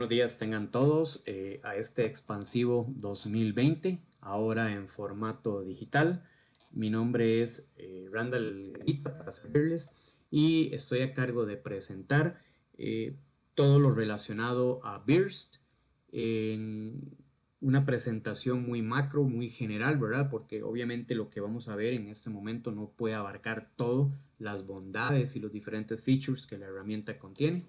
Buenos días tengan todos a este expansivo 2020, ahora en formato digital. Mi nombre es Randall Garita, para servirles, y estoy a cargo de presentar todo lo relacionado a BIRST en una presentación muy macro, muy general, ¿verdad? Porque obviamente lo que vamos a ver en este momento no puede abarcar todas las bondades y los diferentes features que la herramienta contiene.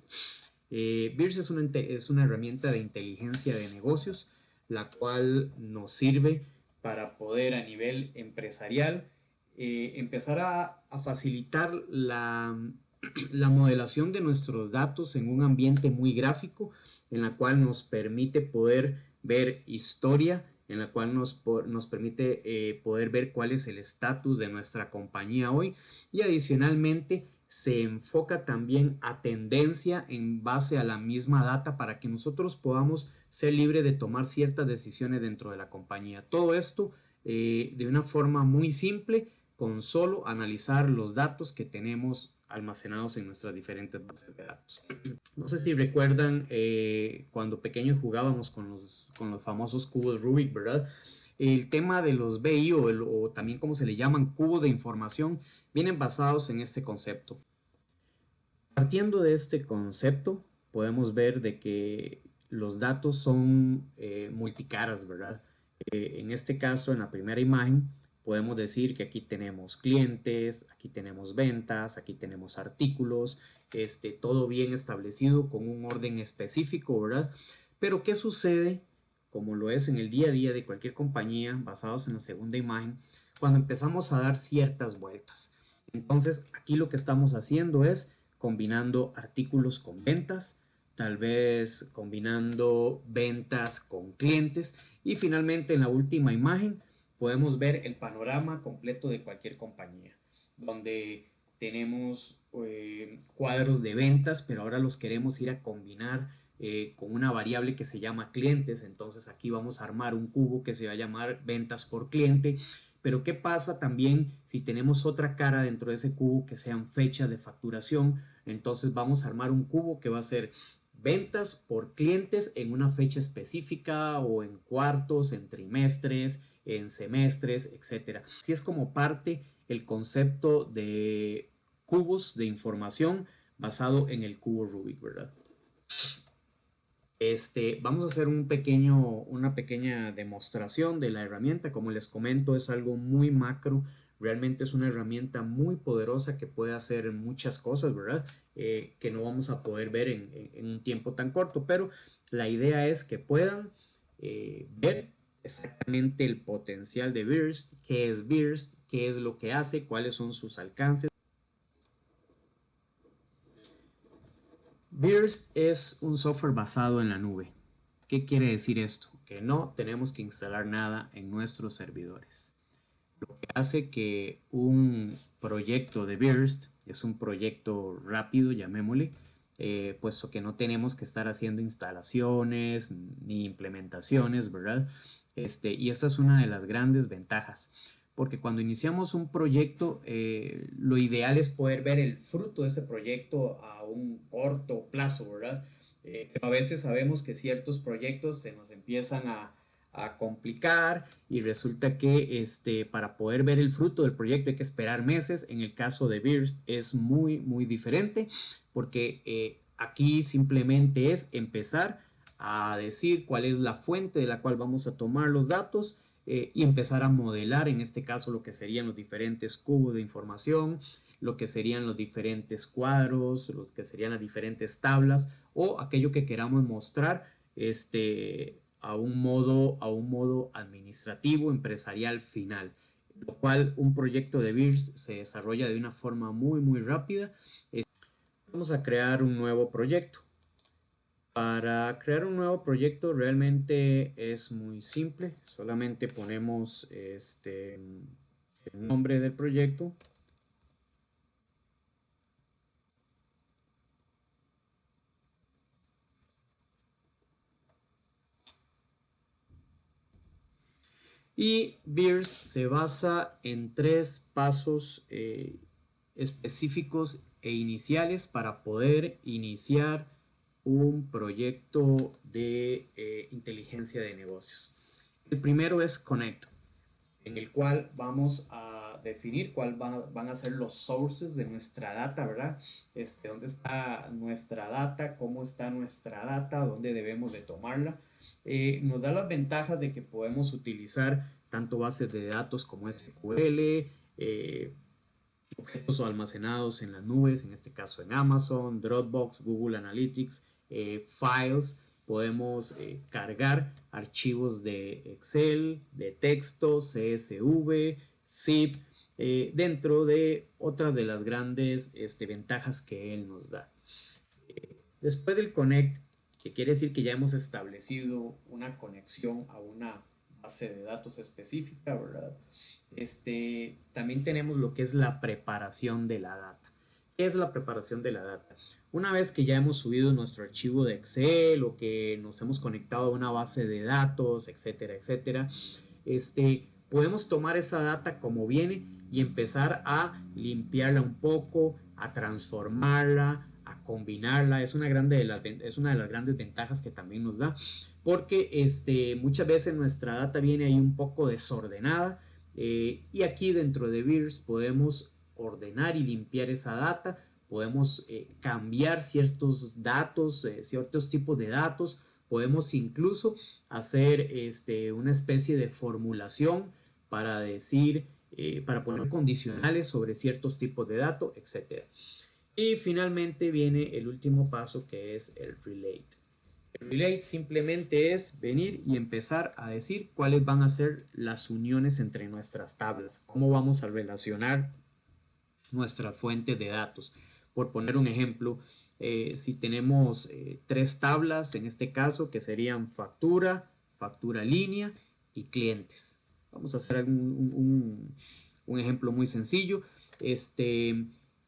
BIRST es una herramienta de inteligencia de negocios, la cual nos sirve para poder a nivel empresarial empezar a facilitar la modelación de nuestros datos en un ambiente muy gráfico, en la cual nos permite poder ver historia, en la cual nos permite poder ver cuál es el estatus de nuestra compañía hoy, y adicionalmente se enfoca también a tendencia en base a la misma data para que nosotros podamos ser libres de tomar ciertas decisiones dentro de la compañía. Todo esto de una forma muy simple, con solo analizar los datos que tenemos almacenados en nuestras diferentes bases de datos. No sé si recuerdan cuando pequeños jugábamos con los famosos cubos Rubik, ¿verdad? El tema de los BI o también como se le llaman cubos de información vienen basados en este concepto. Partiendo de este concepto podemos ver de que los datos son multicaras, ¿verdad? En este caso, en la primera imagen, podemos decir que aquí tenemos clientes, aquí tenemos ventas, aquí tenemos artículos, todo bien establecido con un orden específico, ¿verdad? Pero ¿qué sucede, como lo es en el día a día de cualquier compañía, basados en la segunda imagen, cuando empezamos a dar ciertas vueltas? Entonces, aquí lo que estamos haciendo es combinando artículos con ventas, tal vez combinando ventas con clientes, y finalmente en la última imagen podemos ver el panorama completo de cualquier compañía, donde tenemos cuadros de ventas, pero ahora los queremos ir a combinar con una variable que se llama clientes. Entonces aquí vamos a armar un cubo que se va a llamar ventas por cliente. Pero ¿qué pasa también si tenemos otra cara dentro de ese cubo que sean fechas de facturación? Entonces vamos a armar un cubo que va a ser ventas por clientes en una fecha específica, o en cuartos, en trimestres, en semestres, etcétera. Así es como parte el concepto de cubos de información basado en el cubo Rubik, ¿verdad? Vamos a hacer una pequeña demostración de la herramienta. Como les comento, es algo muy macro. Realmente es una herramienta muy poderosa que puede hacer muchas cosas, ¿verdad? Que no vamos a poder ver en un tiempo tan corto, pero la idea es que puedan ver exactamente el potencial de BIRST, qué es lo que hace, cuáles son sus alcances. BIRST es un software basado en la nube. ¿Qué quiere decir esto? Que no tenemos que instalar nada en nuestros servidores. Lo que hace que un proyecto de BIRST es un proyecto rápido, llamémosle, puesto que no tenemos que estar haciendo instalaciones ni implementaciones, ¿verdad? Y esta es una de las grandes ventajas, porque cuando iniciamos un proyecto, lo ideal es poder ver el fruto de ese proyecto a un corto plazo, ¿verdad? Pero a veces sabemos que ciertos proyectos se nos empiezan a complicar, y resulta que para poder ver el fruto del proyecto hay que esperar meses. En el caso de BIRST es muy diferente, porque aquí simplemente es empezar a decir cuál es la fuente de la cual vamos a tomar los datos, y empezar a modelar, en este caso, lo que serían los diferentes cubos de información, lo que serían los diferentes cuadros, lo que serían las diferentes tablas, o aquello que queramos mostrar a un modo administrativo, empresarial final, lo cual un proyecto de BIRST se desarrolla de una forma muy rápida. Vamos a crear un nuevo proyecto. Para crear un nuevo proyecto realmente es muy simple, solamente ponemos el nombre del proyecto. Y BIRST se basa en 3 pasos específicos e iniciales para poder iniciar un proyecto de inteligencia de negocios. El primero es Connect, en el cual vamos a definir cuáles van a ser los sources de nuestra data, ¿verdad? Dónde está nuestra data, cómo está nuestra data, dónde debemos de tomarla. Nos da las ventajas de que podemos utilizar tanto bases de datos como SQL, objetos almacenados en las nubes, en este caso en Amazon, Dropbox, Google Analytics, files. Podemos cargar archivos de Excel, de texto, CSV, zip, dentro de otra de las grandes ventajas que él nos da. Después del Connect, que quiere decir que ya hemos establecido una conexión a una base de datos específica, ¿verdad? También tenemos lo que es la preparación de la data. ¿Qué es la preparación de la data? Una vez que ya hemos subido nuestro archivo de Excel o que nos hemos conectado a una base de datos, etcétera, etcétera, podemos tomar esa data como viene y empezar a limpiarla un poco, a transformarla, a combinarla. Es una de las grandes ventajas que también nos da, porque muchas veces nuestra data viene ahí un poco desordenada, y aquí dentro de Beers podemos ordenar y limpiar esa data, podemos cambiar ciertos datos, ciertos tipos de datos, podemos incluso hacer una especie de formulación para decir, para poner condicionales sobre ciertos tipos de datos, etc. Y finalmente viene el último paso, que es el relate. El relate simplemente es venir y empezar a decir cuáles van a ser las uniones entre nuestras tablas, cómo vamos a relacionar nuestras fuentes de datos. Por poner un ejemplo, si tenemos tres tablas, en este caso, que serían factura, factura línea y clientes. Vamos a hacer un ejemplo muy sencillo.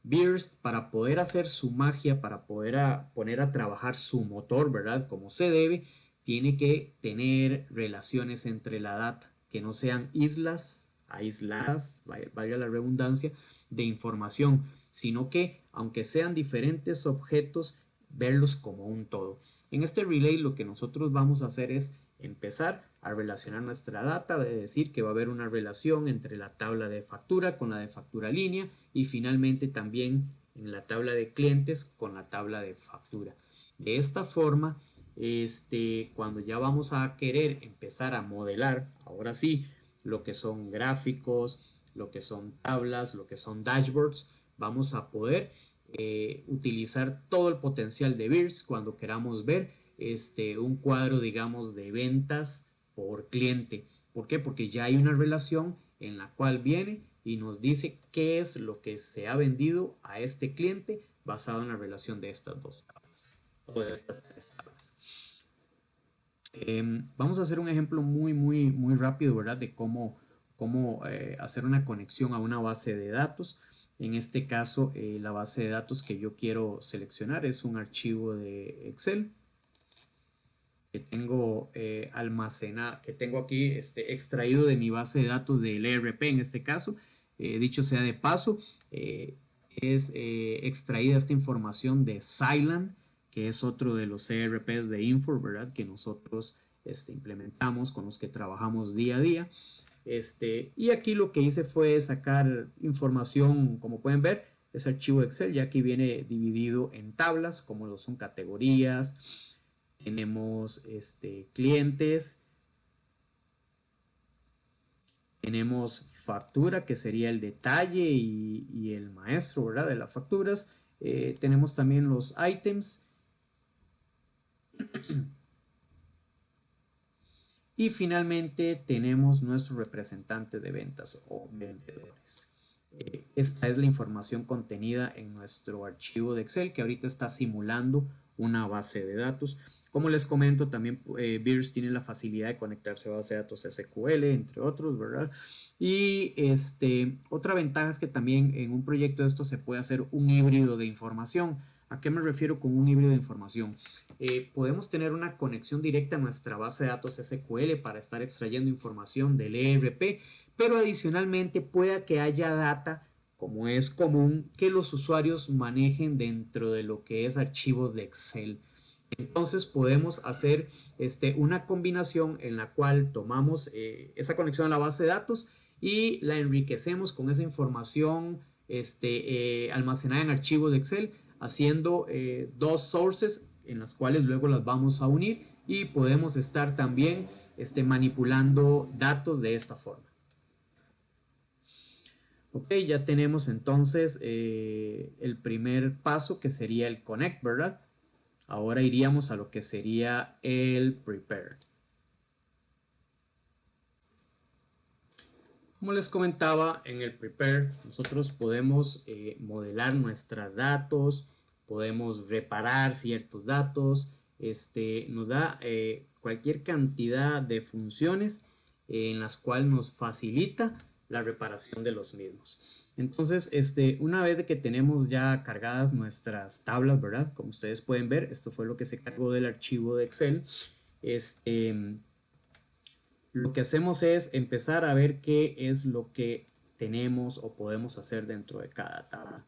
Beers, para poder hacer su magia, para poder poner a trabajar su motor, ¿verdad? Como se debe, tiene que tener relaciones entre la data, que no sean islas aisladas, valga la redundancia, de información, sino que, aunque sean diferentes objetos, verlos como un todo. En este relay lo que nosotros vamos a hacer es empezar a relacionar nuestra data, de decir que va a haber una relación entre la tabla de factura con la de factura línea y finalmente también en la tabla de clientes con la tabla de factura. De esta forma, cuando ya vamos a querer empezar a modelar, ahora sí, lo que son gráficos, lo que son tablas, lo que son dashboards, vamos a poder utilizar todo el potencial de Beers cuando queramos ver un cuadro, digamos, de ventas por cliente. ¿Por qué? Porque ya hay una relación en la cual viene y nos dice qué es lo que se ha vendido a este cliente basado en la relación de estas dos tablas o de estas tres tablas. Vamos a hacer un ejemplo muy rápido, ¿verdad? De cómo hacer una conexión a una base de datos. En este caso, la base de datos que yo quiero seleccionar es un archivo de Excel que tengo que tengo aquí extraído de mi base de datos del ERP en este caso. Dicho sea de paso, es extraída esta información de Cylance, que es otro de los ERPs de Infor, ¿verdad? Que nosotros implementamos, con los que trabajamos día a día. Y aquí lo que hice fue sacar información, como pueden ver, ese archivo Excel, ya que viene dividido en tablas, como lo son categorías. Tenemos clientes, tenemos factura, que sería el detalle y el maestro, ¿verdad? De las facturas. Tenemos también los items. Y finalmente tenemos nuestro representante de ventas o vendedores. Esta es la información contenida en nuestro archivo de Excel, que ahorita está simulando una base de datos. Como les comento, también Beers tiene la facilidad de conectarse a base de datos SQL, entre otros, ¿verdad? Y otra ventaja es que también en un proyecto de esto se puede hacer un híbrido de información. ¿A qué me refiero con un híbrido de información? Podemos tener una conexión directa a nuestra base de datos SQL para estar extrayendo información del ERP, pero adicionalmente pueda que haya data, como es común, que los usuarios manejen dentro de lo que es archivos de Excel. Entonces podemos hacer una combinación en la cual tomamos esa conexión a la base de datos y la enriquecemos con esa información almacenada en archivos de Excel, haciendo dos sources en las cuales luego las vamos a unir y podemos estar también manipulando datos de esta forma. Ok, ya tenemos entonces el primer paso, que sería el connect, ¿verdad? Ahora iríamos a lo que sería el prepare. Como les comentaba, en el prepare nosotros podemos modelar nuestros datos, podemos reparar ciertos datos, nos da cualquier cantidad de funciones en las cuales nos facilita la reparación de los mismos. Entonces, una vez de que tenemos ya cargadas nuestras tablas, ¿verdad? Como ustedes pueden ver, esto fue lo que se cargó del archivo de Excel. Lo que hacemos es empezar a ver qué es lo que tenemos o podemos hacer dentro de cada tabla.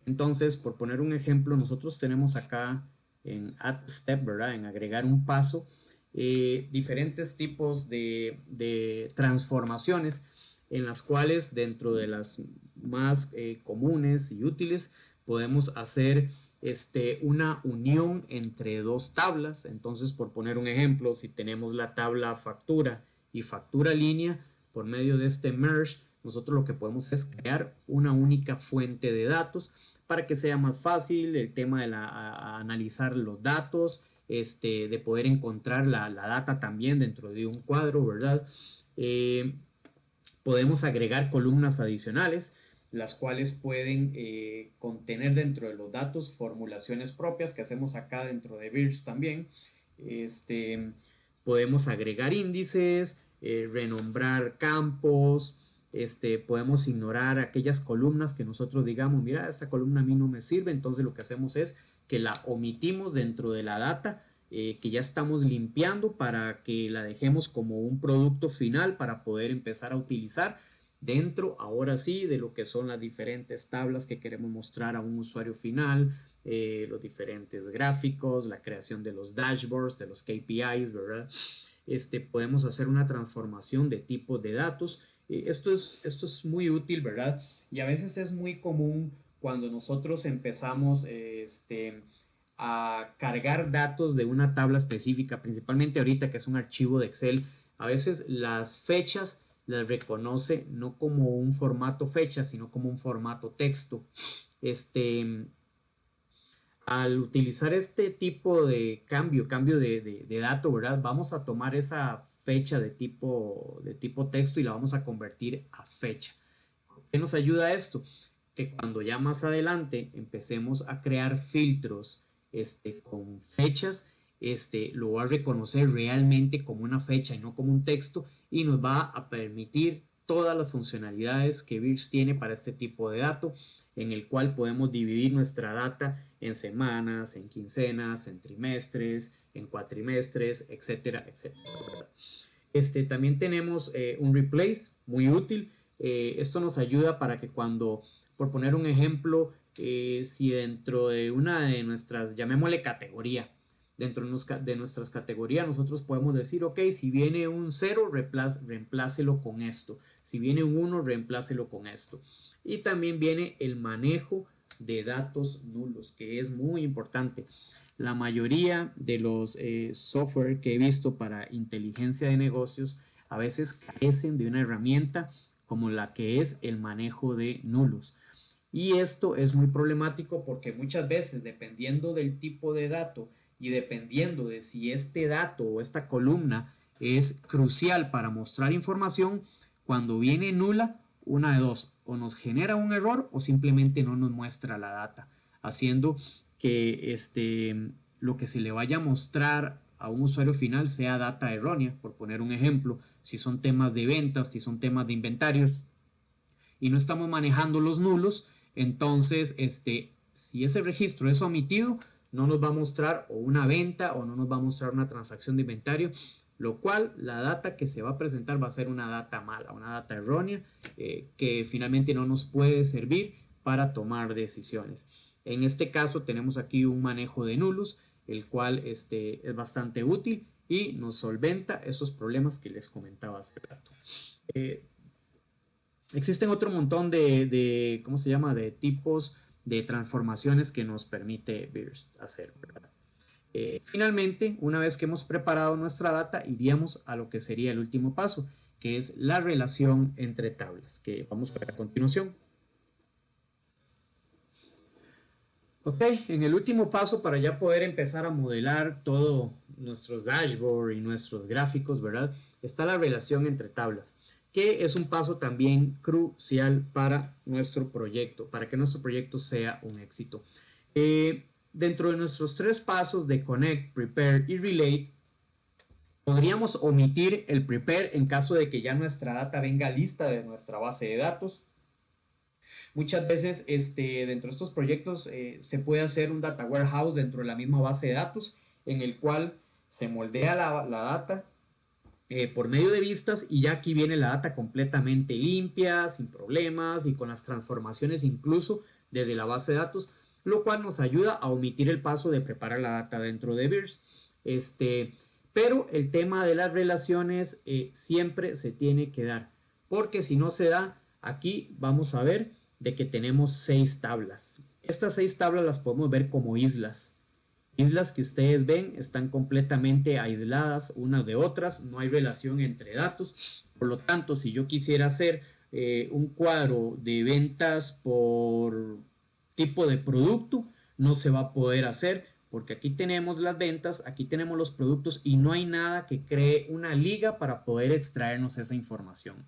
Entonces, por poner un ejemplo, nosotros tenemos acá en Add Step, ¿verdad? En agregar un paso, diferentes tipos de transformaciones en las cuales dentro de las más comunes y útiles podemos hacer una unión entre dos tablas. Entonces, por poner un ejemplo, si tenemos la tabla factura y factura línea, por medio de este merge, nosotros lo que podemos es crear una única fuente de datos para que sea más fácil el tema de analizar los datos, de poder encontrar la data también dentro de un cuadro, ¿verdad? Podemos agregar columnas adicionales, las cuales pueden contener dentro de los datos formulaciones propias que hacemos acá dentro de Birch también. Podemos agregar índices, renombrar campos, podemos ignorar aquellas columnas que nosotros digamos, mira, esta columna a mí no me sirve, entonces lo que hacemos es que la omitimos dentro de la data que ya estamos limpiando para que la dejemos como un producto final para poder empezar a utilizar dentro, ahora sí, de lo que son las diferentes tablas que queremos mostrar a un usuario final, los diferentes gráficos, la creación de los dashboards, de los KPIs, ¿verdad? Podemos hacer una transformación de tipos de datos. Esto es muy útil, ¿verdad? Y a veces es muy común cuando nosotros empezamos a cargar datos de una tabla específica, principalmente ahorita que es un archivo de Excel. A veces las fechas las reconoce no como un formato fecha, sino como un formato texto. Al utilizar este tipo de cambio de dato, ¿verdad? Vamos a tomar esa fecha de tipo texto y la vamos a convertir a fecha. ¿Qué nos ayuda esto? Que cuando ya más adelante empecemos a crear filtros con fechas, lo va a reconocer realmente como una fecha y no como un texto, y nos va a permitir todas las funcionalidades que Birch tiene para este tipo de dato, en el cual podemos dividir nuestra data en semanas, en quincenas, en trimestres, en cuatrimestres, etcétera, etcétera. También tenemos un replace muy útil. Esto nos ayuda para que cuando, por poner un ejemplo, si dentro de una de nuestras, llamémosle categoría, dentro de nuestras categorías nosotros podemos decir, ok, si viene un 0, reemplácelo con esto. Si viene un 1, reemplácelo con esto. Y también viene el manejo de datos nulos, que es muy importante. La mayoría de los software que he visto para inteligencia de negocios a veces carecen de una herramienta como la que es el manejo de nulos. Y esto es muy problemático porque muchas veces, dependiendo del tipo de dato y dependiendo de si este dato o esta columna es crucial para mostrar información, cuando viene nula, una de dos, o nos genera un error o simplemente no nos muestra la data, haciendo que lo que se le vaya a mostrar a un usuario final sea data errónea. Por poner un ejemplo, si son temas de ventas, si son temas de inventarios y no estamos manejando los nulos, entonces si ese registro es omitido, no nos va a mostrar o una venta o no nos va a mostrar una transacción de inventario, lo cual la data que se va a presentar va a ser una data mala, una data errónea, que finalmente no nos puede servir para tomar decisiones. En este caso tenemos aquí un manejo de nulos, el cual es bastante útil y nos solventa esos problemas que les comentaba hace rato. Existen otro montón ¿cómo se llama?, de tipos de transformaciones que nos permite BEERS hacer, ¿verdad? Finalmente, una vez que hemos preparado nuestra data, iríamos a lo que sería el último paso, que es la relación entre tablas, que vamos a ver a continuación. Ok, en el último paso, para ya poder empezar a modelar todos nuestros dashboards y nuestros gráficos, ¿verdad?, está la relación entre tablas, que es un paso también crucial para nuestro proyecto, para que nuestro proyecto sea un éxito. Dentro de nuestros 3 pasos de Connect, Prepare y Relate, podríamos omitir el Prepare en caso de que ya nuestra data venga lista de nuestra base de datos. Muchas veces dentro de estos proyectos se puede hacer un data warehouse dentro de la misma base de datos, en el cual se moldea la data por medio de vistas, y ya aquí viene la data completamente limpia, sin problemas y con las transformaciones incluso desde la base de datos, lo cual nos ayuda a omitir el paso de preparar la data dentro de BEERS. Pero el tema de las relaciones siempre se tiene que dar, porque si no se da, aquí vamos a ver de que tenemos 6 tablas. Estas 6 tablas las podemos ver como islas. Islas que ustedes ven están completamente aisladas unas de otras, no hay relación entre datos. Por lo tanto, si yo quisiera hacer un cuadro de ventas por tipo de producto, no se va a poder hacer, porque aquí tenemos las ventas, aquí tenemos los productos y no hay nada que cree una liga para poder extraernos esa información.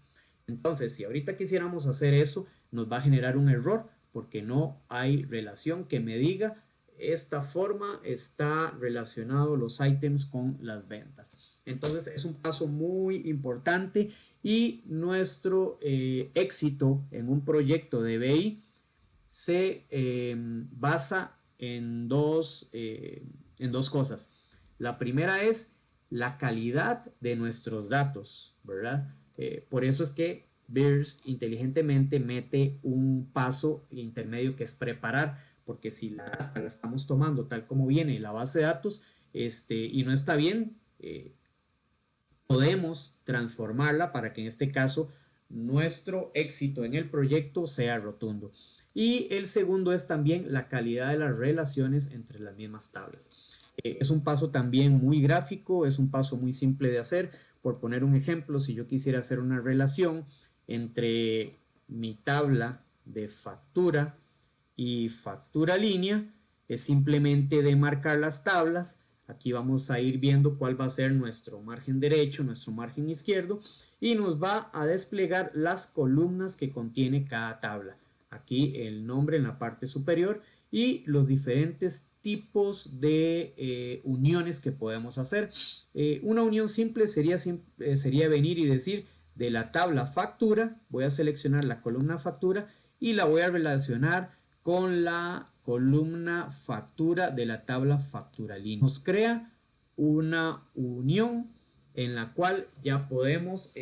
Entonces, si ahorita quisiéramos hacer eso, nos va a generar un error, porque no hay relación que me diga esta forma está relacionado los ítems con las ventas. Entonces es un paso muy importante, y nuestro éxito en un proyecto de BI se basa en dos cosas. La primera es la calidad de nuestros datos, ¿verdad? Por eso es que BEERS inteligentemente mete un paso intermedio que es preparar, porque si la data la estamos tomando tal como viene en la base de datos y no está bien, podemos transformarla para que en este caso nuestro éxito en el proyecto sea rotundo. Y el segundo es también la calidad de las relaciones entre las mismas tablas. Es un paso también muy gráfico, es un paso muy simple de hacer. Por poner un ejemplo, si yo quisiera hacer una relación entre mi tabla de factura y factura línea, es simplemente de marcar las tablas. Aquí vamos a ir viendo cuál va a ser nuestro margen derecho, nuestro margen izquierdo, y nos va a desplegar las columnas que contiene cada tabla. Aquí el nombre en la parte superior y los diferentes tipos de uniones que podemos hacer. Una unión simple sería venir y decir, de la tabla factura, voy a seleccionar la columna factura y la voy a relacionar con la columna factura de la tabla factura línea. Nos crea una unión en la cual ya podemos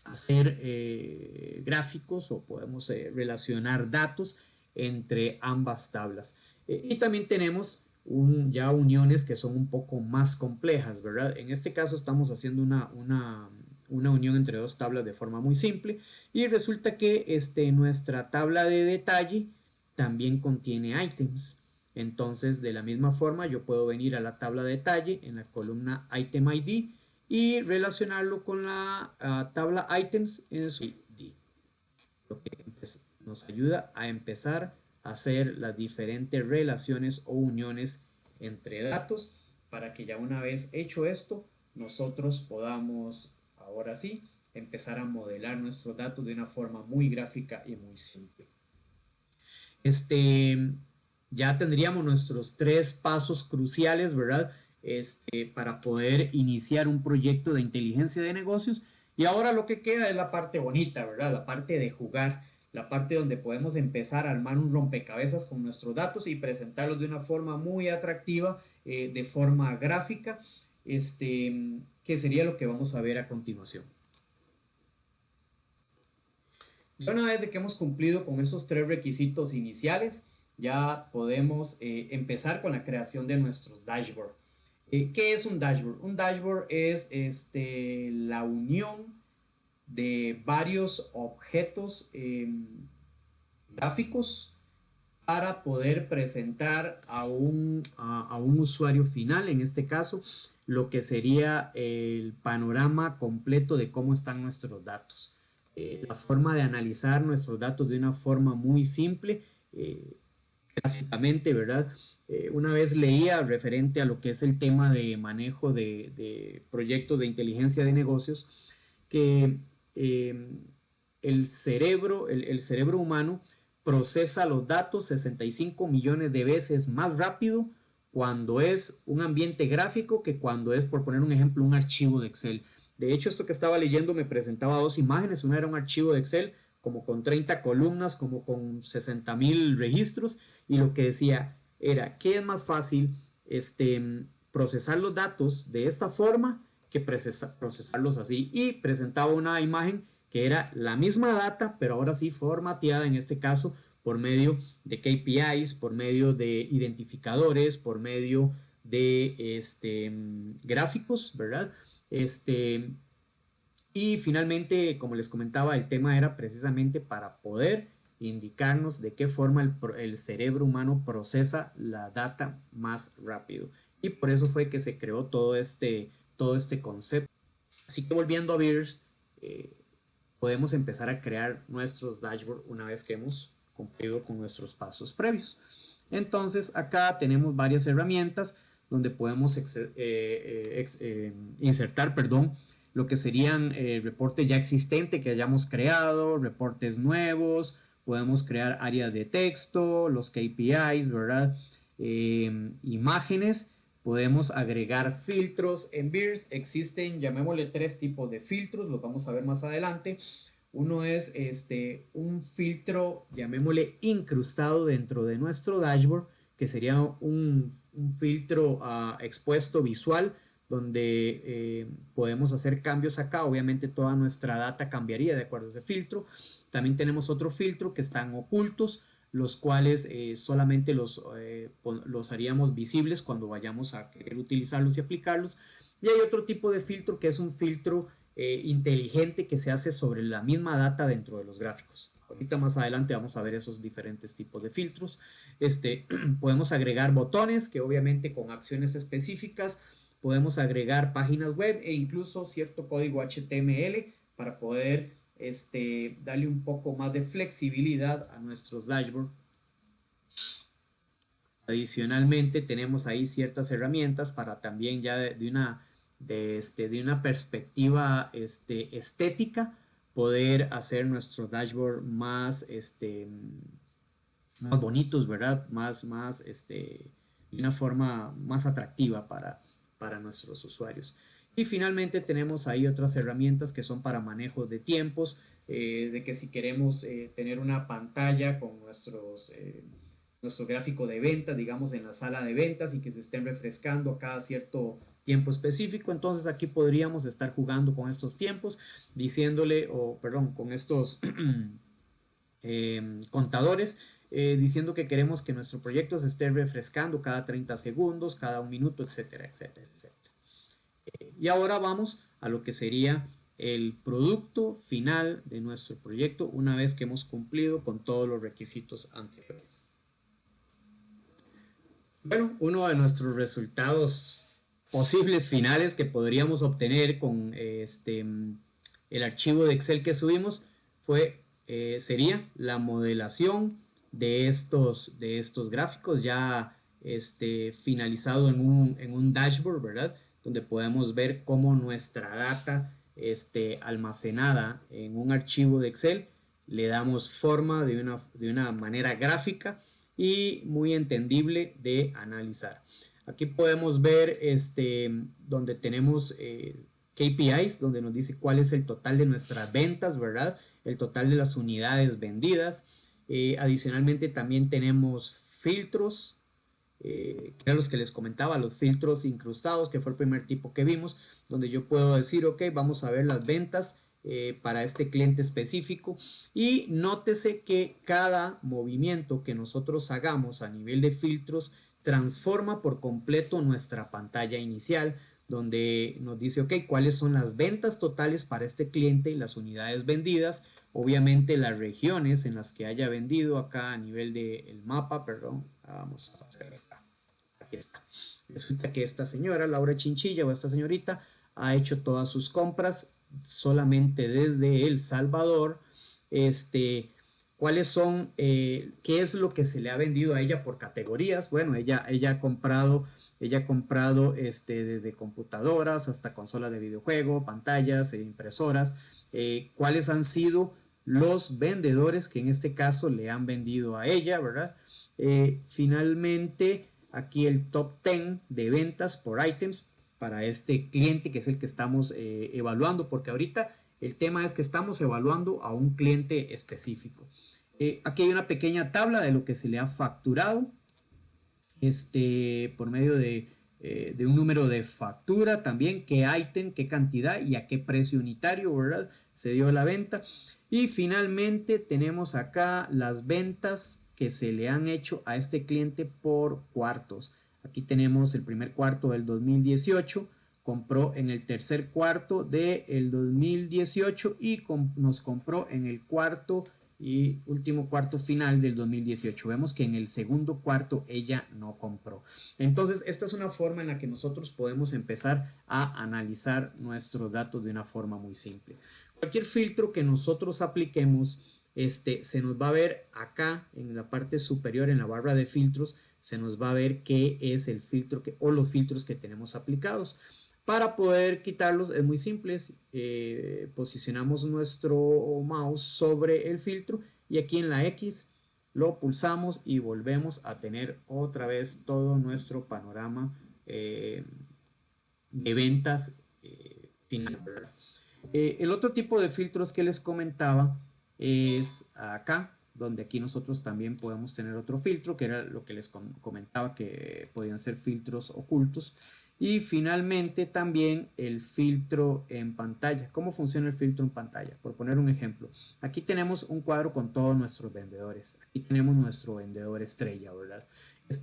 hacer gráficos, o podemos relacionar datos entre ambas tablas. Y también tenemos ya uniones que son un poco más complejas, ¿verdad? En este caso estamos haciendo una unión entre 2 tablas de forma muy simple, y resulta que nuestra tabla de detalle también contiene ítems. Entonces, de la misma forma, yo puedo venir a la tabla de detalle en la columna Item ID y relacionarlo con la tabla Items en su ID, lo que nos ayuda a empezar a hacer las diferentes relaciones o uniones entre datos, para que ya una vez hecho esto, nosotros podamos, ahora sí, empezar a modelar nuestros datos de una forma muy gráfica y muy simple. Ya tendríamos nuestros 3 pasos cruciales, ¿verdad? Para poder iniciar un proyecto de inteligencia de negocios. Y ahora lo que queda es la parte bonita, ¿verdad? La parte de jugar, la parte donde podemos empezar a armar un rompecabezas con nuestros datos y presentarlos de una forma muy atractiva, de forma gráfica, que sería lo que vamos a ver a continuación. Ya una vez de que hemos cumplido con esos 3 requisitos iniciales, ya podemos empezar con la creación de nuestros dashboard. ¿Qué es un dashboard? Un dashboard es la unión de varios objetos gráficos para poder presentar a un usuario final, en este caso, lo que sería el panorama completo de cómo están nuestros datos. La forma de analizar nuestros datos de una forma muy simple, gráficamente, ¿verdad? Una vez leía referente a lo que es el tema de manejo de proyectos de inteligencia de negocios, que el cerebro humano procesa los datos 65 millones de veces más rápido cuando es un ambiente gráfico que cuando es, por poner un ejemplo, un archivo de Excel. De hecho, esto que estaba leyendo me presentaba dos imágenes. Una era un archivo de Excel como con 30 columnas, como con 60,000 registros, y lo que decía era que es más fácil procesar los datos de esta forma que procesarlos así, y presentaba una imagen que era la misma data, pero ahora sí formateada, en este caso por medio de KPIs, por medio de identificadores, por medio de gráficos, ¿verdad? Y finalmente, como les comentaba, el tema era precisamente para poder indicarnos de qué forma el cerebro humano procesa la data más rápido. Y por eso fue que se creó todo este concepto. Así que volviendo a Beers, podemos empezar a crear nuestros dashboards una vez que hemos cumplido con nuestros pasos previos. Entonces acá tenemos varias herramientas donde podemos insertar, lo que serían reportes ya existentes que hayamos creado, reportes nuevos, podemos crear áreas de texto, los KPIs, ¿verdad? Imágenes, podemos agregar filtros. En Beers existen, llamémosle, tres tipos de filtros, los vamos a ver más adelante. Uno es un filtro, llamémosle, incrustado dentro de nuestro dashboard, que sería un filtro expuesto visual, donde podemos hacer cambios acá. Obviamente toda nuestra data cambiaría de acuerdo a ese filtro. También tenemos otro filtro que están ocultos, los cuales solamente los haríamos visibles cuando vayamos a querer utilizarlos y aplicarlos. Y hay otro tipo de filtro que es un filtro inteligente que se hace sobre la misma data dentro de los gráficos. Ahorita más adelante vamos a ver esos diferentes tipos de filtros. Podemos agregar botones que obviamente con acciones específicas, podemos agregar páginas web e incluso cierto código HTML para poder darle un poco más de flexibilidad a nuestros dashboards. Adicionalmente tenemos ahí ciertas herramientas para también ya de una perspectiva estética poder hacer nuestro dashboard más más bonitos, ¿verdad? De una forma más atractiva para nuestros usuarios. Y finalmente tenemos ahí otras herramientas que son para manejo de tiempos, de que si queremos tener una pantalla con nuestro gráfico de venta, digamos en la sala de ventas, y que se estén refrescando cada cierto tiempo específico, entonces aquí podríamos estar jugando con estos tiempos, diciéndole, con estos contadores, diciendo que queremos que nuestro proyecto se esté refrescando cada 30 segundos, cada un minuto, etcétera, etcétera, etcétera. Y ahora vamos a lo que sería el producto final de nuestro proyecto una vez que hemos cumplido con todos los requisitos anteriores. Bueno, uno de nuestros resultados posibles finales que podríamos obtener con el archivo de Excel que subimos sería la modelación de estos gráficos ya finalizado en un dashboard, ¿verdad? Donde podemos ver cómo nuestra data almacenada en un archivo de Excel le damos forma de una manera gráfica y muy entendible de analizar. Aquí podemos ver donde tenemos KPIs, donde nos dice cuál es el total de nuestras ventas, ¿verdad? El total de las unidades vendidas. Adicionalmente también tenemos filtros, que eran los que les comentaba, los filtros incrustados, que fue el primer tipo que vimos, donde yo puedo decir, ok, vamos a ver las ventas para este cliente específico. Y nótese que cada movimiento que nosotros hagamos a nivel de filtros transforma por completo nuestra pantalla inicial, donde nos dice, ok, cuáles son las ventas totales para este cliente y las unidades vendidas, obviamente las regiones en las que haya vendido acá a nivel del mapa, perdón, vamos a hacer acá. Aquí está. Resulta que esta señora, Laura Chinchilla, o esta señorita, ha hecho todas sus compras solamente desde El Salvador. ¿Cuáles son, qué es lo que se le ha vendido a ella por categorías? Bueno, ella ha comprado desde computadoras hasta consolas de videojuego, pantallas, impresoras. ¿Cuáles han sido los vendedores que en este caso le han vendido a ella, verdad? Finalmente, aquí el top 10 de ventas por items para este cliente, que es el que estamos evaluando, porque ahorita el tema es que estamos evaluando a un cliente específico. Aquí hay una pequeña tabla de lo que se le ha facturado por medio de un número de factura, también qué item, qué cantidad y a qué precio unitario, ¿verdad? Se dio la venta. Y finalmente tenemos acá las ventas que se le han hecho a este cliente por cuartos. Aquí tenemos el primer cuarto del 2018, compró en el tercer cuarto del 2018 y nos compró en el cuarto y último cuarto final del 2018. Vemos que en el segundo cuarto ella no compró. Entonces, esta es una forma en la que nosotros podemos empezar a analizar nuestros datos de una forma muy simple. Cualquier filtro que nosotros apliquemos, se nos va a ver acá en la parte superior, en la barra de filtros, se nos va a ver qué es el filtro o los filtros que tenemos aplicados. Para poder quitarlos es muy simple, posicionamos nuestro mouse sobre el filtro y aquí en la X lo pulsamos y volvemos a tener otra vez todo nuestro panorama de ventas final. El otro tipo de filtros que les comentaba es acá, donde aquí nosotros también podemos tener otro filtro, que era lo que les comentaba, que podían ser filtros ocultos. Y finalmente también el filtro en pantalla. ¿Cómo funciona el filtro en pantalla? Por poner un ejemplo, aquí tenemos un cuadro con todos nuestros vendedores. Aquí tenemos nuestro vendedor estrella, ¿verdad? Creo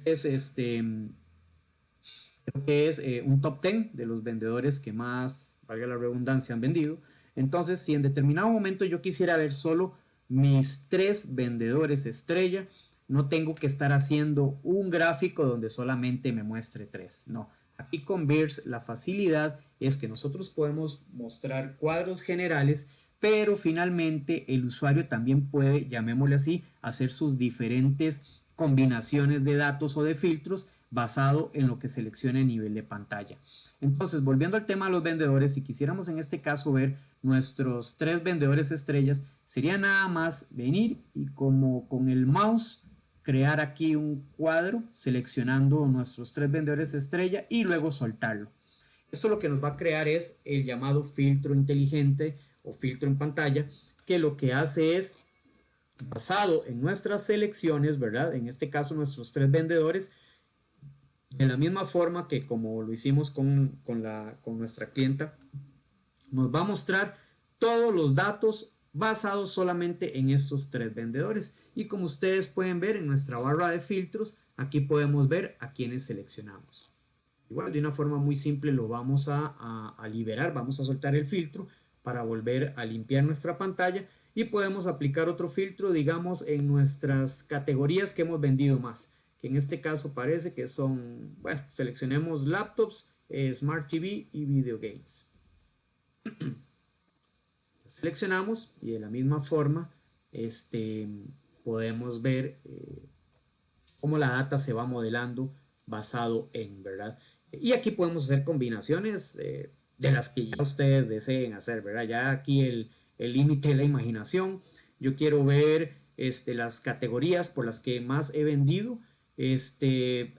que es un top 10 de los vendedores que más, valga la redundancia, han vendido. Entonces, si en determinado momento yo quisiera ver solo mis 3 vendedores estrella, no tengo que estar haciendo un gráfico donde solamente me muestre 3. No, aquí con Bears la facilidad es que nosotros podemos mostrar cuadros generales, pero finalmente el usuario también puede, llamémosle así, hacer sus diferentes combinaciones de datos o de filtros basado en lo que seleccione a nivel de pantalla. Entonces, volviendo al tema de los vendedores, si quisiéramos en este caso ver nuestros 3 vendedores estrellas, sería nada más venir y como con el mouse crear aquí un cuadro seleccionando nuestros 3 vendedores estrella y luego soltarlo. Esto lo que nos va a crear es el llamado filtro inteligente o filtro en pantalla, que lo que hace es, basado en nuestras selecciones, ¿verdad? En este caso nuestros 3 vendedores, de la misma forma que como lo hicimos con nuestra clienta, nos va a mostrar todos los datos basados solamente en estos 3 vendedores. Y como ustedes pueden ver en nuestra barra de filtros, aquí podemos ver a quienes seleccionamos. Igual de una forma muy simple lo vamos a liberar, vamos a soltar el filtro para volver a limpiar nuestra pantalla y podemos aplicar otro filtro, digamos, en nuestras categorías que hemos vendido más, que en este caso parece que son, bueno, seleccionemos laptops, Smart TV y video games. Seleccionamos y de la misma forma podemos ver cómo la data se va modelando basado en, ¿verdad? Y aquí podemos hacer combinaciones de las que ya ustedes deseen hacer, ¿verdad? Ya aquí el límite de la imaginación. Yo quiero ver las categorías por las que más he vendido.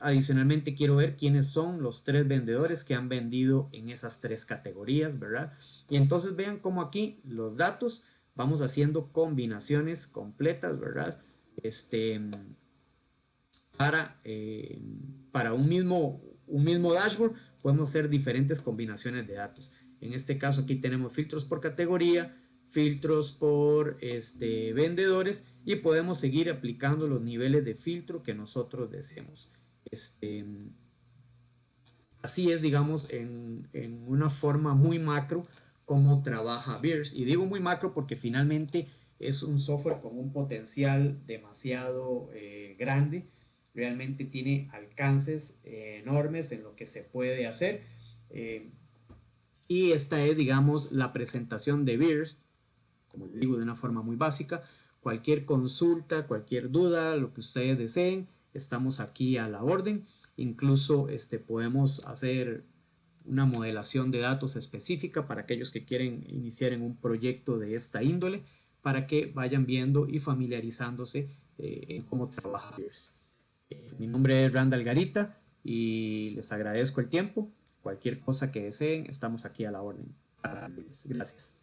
Adicionalmente quiero ver quiénes son los 3 vendedores que han vendido en esas 3 categorías, ¿verdad? Y entonces vean cómo aquí los datos vamos haciendo combinaciones completas, ¿verdad? Para un mismo dashboard podemos hacer diferentes combinaciones de datos. En este caso aquí tenemos filtros por categoría, filtros por vendedores, y podemos seguir aplicando los niveles de filtro que nosotros deseemos. Así es, digamos, en una forma muy macro cómo trabaja Beers. Y digo muy macro porque finalmente es un software con un potencial demasiado grande. Realmente tiene alcances enormes en lo que se puede hacer. Y esta es, digamos, la presentación de Beers, como les digo, de una forma muy básica. Cualquier consulta, cualquier duda, lo que ustedes deseen, estamos aquí a la orden. Incluso podemos hacer una modelación de datos específica para aquellos que quieren iniciar en un proyecto de esta índole, para que vayan viendo y familiarizándose en cómo trabaja Beers. Mi nombre es Randall Garita y les agradezco el tiempo. Cualquier cosa que deseen, estamos aquí a la orden. Gracias.